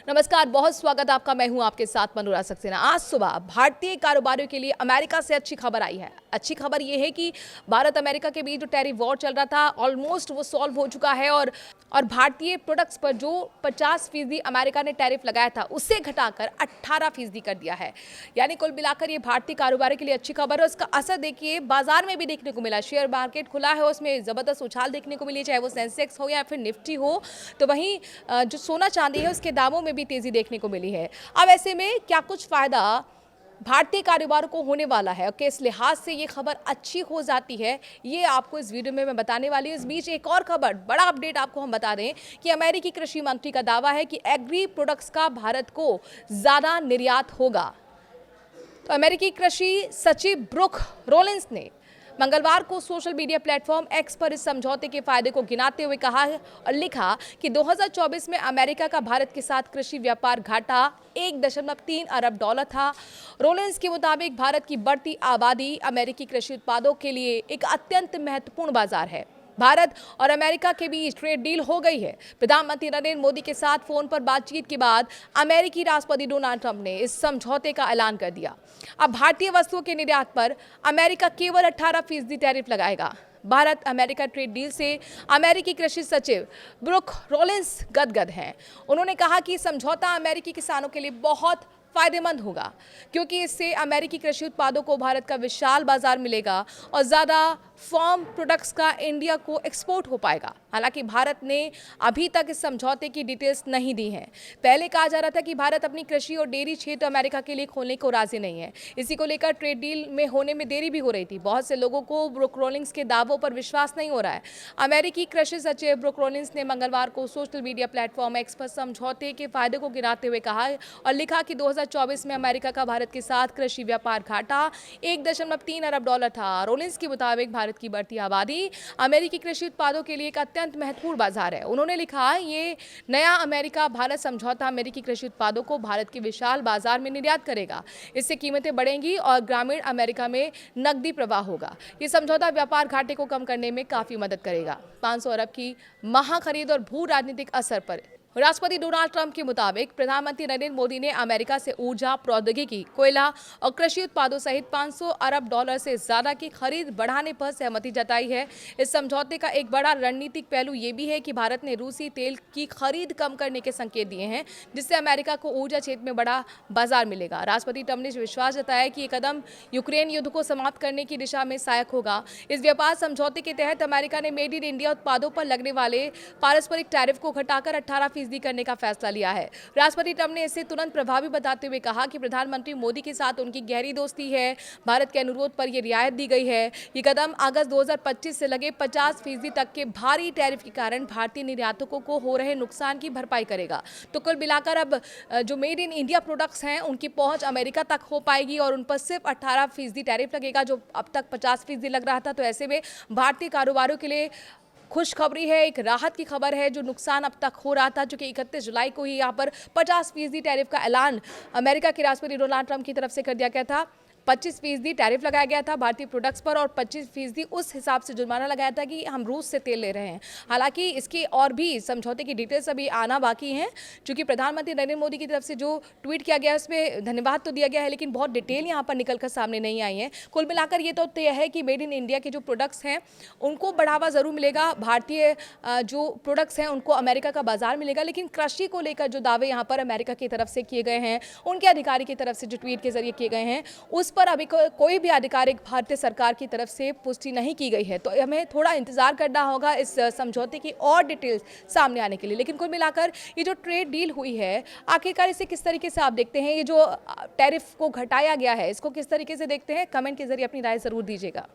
नमस्कार, बहुत स्वागत आपका। मैं हूं आपके साथ मनोरा सक्सेना। आज सुबह भारतीय कारोबारियों के लिए अमेरिका से अच्छी खबर आई है। अच्छी खबर यह है कि भारत अमेरिका के बीच जो टैरिफ वॉर चल रहा था ऑलमोस्ट वो सॉल्व हो चुका है और भारतीय प्रोडक्ट्स पर जो 50% अमेरिका ने टैरिफ लगाया था उससे घटाकर 18% कर दिया है। यानी कुल मिलाकर ये भारतीय कारोबारियों के लिए अच्छी खबर है। उसका असर देखिए बाजार में भी देखने को मिला। शेयर मार्केट खुला है, उसमें जबरदस्त उछाल देखने को मिली, चाहे वो सेंसेक्स हो या फिर निफ्टी हो। तो वहीं जो सोना चांदी है उसके दामों में भी तेजी देखने को मिली है। अब ऐसे में क्या कुछ फायदा भारतीय कारोबार को होने वाला है और किस लिहाज से ये खबर अच्छी हो जाती है, ये आपको इस वीडियो में मैं बताने वाली हूँ। इस बीच एक और खबर, बड़ा अपडेट आपको हम बता दें कि अमेरिकी कृषि मंत्री का दावा है कि एग्री प्रोडक्ट्स का भारत को ज्यादा निर्यात होगा। तो अमेरिकी कृषि सचिव ब्रुक रोलिंस ने मंगलवार को सोशल मीडिया प्लेटफॉर्म एक्स पर इस समझौते के फायदे को गिनाते हुए कहा और लिखा कि 2024 में अमेरिका का भारत के साथ कृषि व्यापार घाटा 1.3 अरब डॉलर था। रोलेंस के मुताबिक भारत की बढ़ती आबादी अमेरिकी कृषि उत्पादों के लिए एक अत्यंत महत्वपूर्ण बाजार है। भारत और अमेरिका के बीच ट्रेड डील हो गई है। प्रधानमंत्री नरेंद्र मोदी के साथ फोन पर बातचीत के बाद अमेरिकी राष्ट्रपति डोनाल्ड ट्रंप ने इस समझौते का ऐलान कर दिया। अब भारतीय वस्तुओं के निर्यात पर अमेरिका केवल 18% टैरिफ लगाएगा। भारत अमेरिका ट्रेड डील से अमेरिकी कृषि सचिव ब्रुक रोलिंस गदगद हैं। उन्होंने कहा कि समझौता अमेरिकी किसानों के लिए बहुत फायदेमंद होगा क्योंकि इससे अमेरिकी कृषि उत्पादों को भारत का विशाल बाजार मिलेगा और ज्यादा फार्म प्रोडक्ट्स का इंडिया को एक्सपोर्ट हो पाएगा। हालांकि भारत ने अभी तक इस समझौते की डिटेल्स नहीं दी हैं। पहले कहा जा रहा था कि भारत अपनी कृषि और डेयरी क्षेत्र अमेरिका के लिए खोलने को राजी नहीं है। इसी को लेकर ट्रेड डील में होने में देरी भी हो रही थी। बहुत से लोगों को ब्रुक रोलिंस के दावों पर विश्वास नहीं हो रहा है। अमेरिकी कृषि सचिव ब्रुक रोलिंस ने मंगलवार को सोशल मीडिया प्लेटफॉर्म एक्स पर समझौते के फायदे को गिनाते हुए कहा और लिखा कि 2024 में अमेरिका का भारत के साथ कृषि व्यापार घाटा 1.3 अरब डॉलर था। रोलिंस के मुताबिक भारत की बढ़ती आबादी अमेरिकी कृषि उत्पादों के लिए एक अत्यंत महत्वपूर्ण बाजार है। उन्होंने लिखा, ये नया अमेरिका भारत समझौता अमेरिकी कृषि उत्पादों को भारत के विशाल बाजार में निर्यात करेगा। इससे कीमतें बढ़ेंगी और ग्रामीण अमेरिका में नकदी प्रवाह होगा। ये समझौता व्यापार घाटे को कम करने में काफी मदद करेगा। 500 अरब की महाखरीद और भू राजनीतिक असर पर राष्ट्रपति डोनाल्ड ट्रंप के मुताबिक प्रधानमंत्री नरेंद्र मोदी ने अमेरिका से ऊर्जा, प्रौद्योगिकी, कोयला और कृषि उत्पादों सहित 500 अरब डॉलर से ज्यादा की खरीद बढ़ाने पर सहमति जताई है। इस समझौते का एक बड़ा रणनीतिक पहलू ये भी है कि भारत ने रूसी तेल की खरीद कम करने के संकेत दिए हैं, जिससे अमेरिका को ऊर्जा क्षेत्र में बड़ा बाजार मिलेगा। राष्ट्रपति ट्रंप ने विश्वास जताया कि ये कदम यूक्रेन युद्ध को समाप्त करने की दिशा में सहायक होगा। इस व्यापार समझौते के तहत अमेरिका ने मेड इन इंडिया उत्पादों पर लगने वाले पारस्परिक टैरिफ को घटाकर 18% करने का फैसला लिया है। राष्ट्रपति ट्रंप ने इसे तुरंत प्रभावी बताते हुए कहा कि प्रधानमंत्री मोदी के साथ उनकी गहरी दोस्ती है। भारत के अनुरोध पर यह रियायत दी गई है। ये कदम अगस्त 2025 से लगे 50% तक के भारी टैरिफ के कारण भारतीय निर्यातकों को हो रहे नुकसान की भरपाई करेगा। तो कुल मिलाकर अब जो मेड इन इंडिया प्रोडक्ट्स हैं उनकी पहुंच अमेरिका तक हो पाएगी और उन पर सिर्फ 18% टैरिफ लगेगा, जो अब तक 50% लग रहा था। तो ऐसे में भारतीय कारोबारियों के लिए खुशखबरी है, एक राहत की खबर है। जो नुकसान अब तक हो रहा था, चूंकि 31 जुलाई को ही यहाँ पर 50% टैरिफ का ऐलान अमेरिका के राष्ट्रपति डोनाल्ड ट्रंप की तरफ से कर दिया गया था। 25% टैरिफ लगाया गया था भारतीय प्रोडक्ट्स पर और 25% उस हिसाब से जुर्माना लगाया था कि हम रूस से तेल ले रहे हैं। हालांकि इसकी और भी समझौते की डिटेल्स अभी आना बाकी हैं, क्योंकि प्रधानमंत्री नरेंद्र मोदी की तरफ से जो ट्वीट किया गया है उसमें धन्यवाद तो दिया गया है, लेकिन बहुत डिटेल यहाँ पर निकलकर सामने नहीं आई है। कुल मिलाकर ये तो तय है कि मेड इन इंडिया के जो प्रोडक्ट्स हैं उनको बढ़ावा जरूर मिलेगा। भारतीय जो प्रोडक्ट्स हैं उनको अमेरिका का बाजार मिलेगा, लेकिन कृषि को लेकर जो दावे यहाँ पर अमेरिका की तरफ से किए गए हैं, उनके अधिकारी की तरफ से जो ट्वीट के जरिए किए गए हैं, उस पर अभी कोई भी आधिकारिक भारतीय सरकार की तरफ से पुष्टि नहीं की गई है। तो हमें थोड़ा इंतजार करना होगा इस समझौते की और डिटेल्स सामने आने के लिए। लेकिन कुल मिलाकर ये जो ट्रेड डील हुई है, आखिरकार इसे किस तरीके से आप देखते हैं? ये जो टैरिफ को घटाया गया है, इसको किस तरीके से देखते हैं? कमेंट के जरिए अपनी राय जरूर दीजिएगा।